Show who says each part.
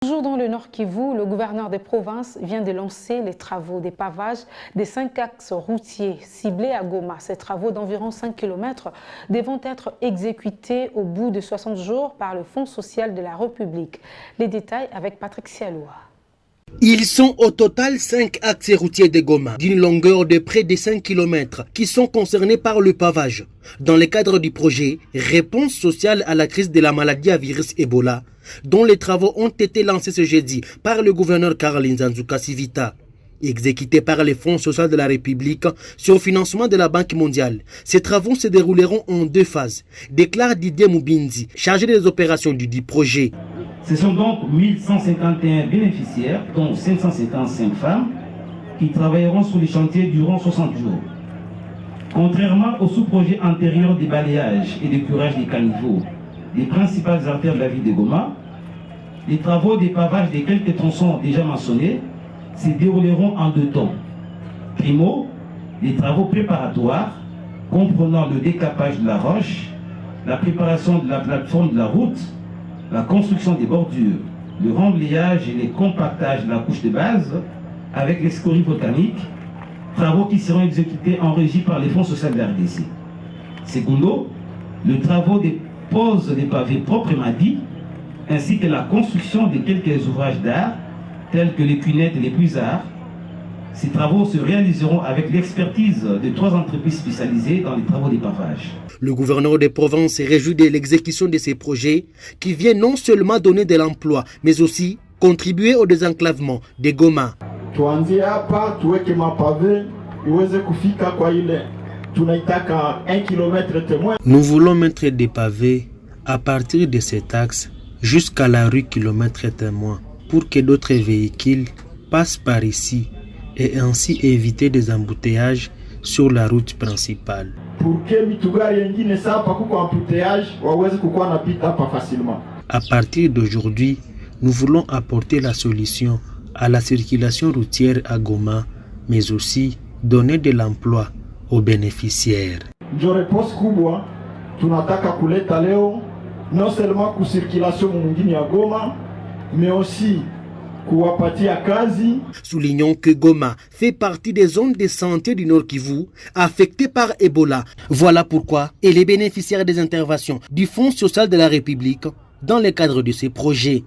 Speaker 1: Toujours dans le Nord Kivu, le gouverneur des provinces vient de lancer les travaux des pavages des 5 axes routiers ciblés à Goma. Ces travaux d'environ 5 km devront être exécutés au bout de 60 jours par le Fonds social de la République. Les détails avec Patrick Sialoua.
Speaker 2: Ils sont au total 5 axes routiers de Goma, d'une longueur de près de 5 km, qui sont concernés par le pavage. Dans le cadre du projet « Réponse sociale à la crise de la maladie à virus Ebola », dont les travaux ont été lancés ce jeudi par le gouverneur Karl Nzanzuka Sivita, exécutés par les Fonds sociaux de la République sur financement de la Banque mondiale. Ces travaux se dérouleront en 2 phases, déclare Didier Moubinzi, chargé des opérations du dit projet.
Speaker 3: Ce sont donc 1151 bénéficiaires, dont 555 femmes, qui travailleront sur les chantiers durant 60 jours. Contrairement au sous-projet antérieur des balayages et de curage des caniveaux des principales artères de la ville de Goma, les travaux des pavages des quelques tronçons déjà mentionnés se dérouleront en 2 temps. Primo, les travaux préparatoires comprenant le décapage de la roche, la préparation de la plateforme de la route, la construction des bordures, le remblayage et le compactage de la couche de base avec les scories volcaniques, travaux qui seront exécutés en régie par les fonds sociaux de la RDC. Secondo, le travaux des poses des pavés proprement dits, ainsi que la construction de quelques ouvrages d'art, tels que les cunettes et les puisards. Ces travaux se réaliseront avec l'expertise de 3 entreprises spécialisées dans les travaux des pavages.
Speaker 2: Le gouverneur des provinces se réjouit de l'exécution de ces projets qui viennent non seulement donner de l'emploi, mais aussi contribuer au désenclavement de Goma. Nous voulons mettre des pavés à partir de cet axe jusqu'à la rue kilomètre témoin pour que d'autres véhicules passent par ici et ainsi éviter des embouteillages sur la route principale. À partir d'aujourd'hui, nous voulons apporter la solution à la circulation routière à Goma, mais aussi donner de l'emploi aux bénéficiaires.
Speaker 4: Non seulement pour circulation mwingine ya Goma, mais aussi kuwapatia kazi.
Speaker 2: Soulignons que Goma fait partie des zones de santé du Nord Kivu affectées par Ebola. Voilà pourquoi elle est bénéficiaire des interventions du Fonds social de la République dans le cadre de ces projets.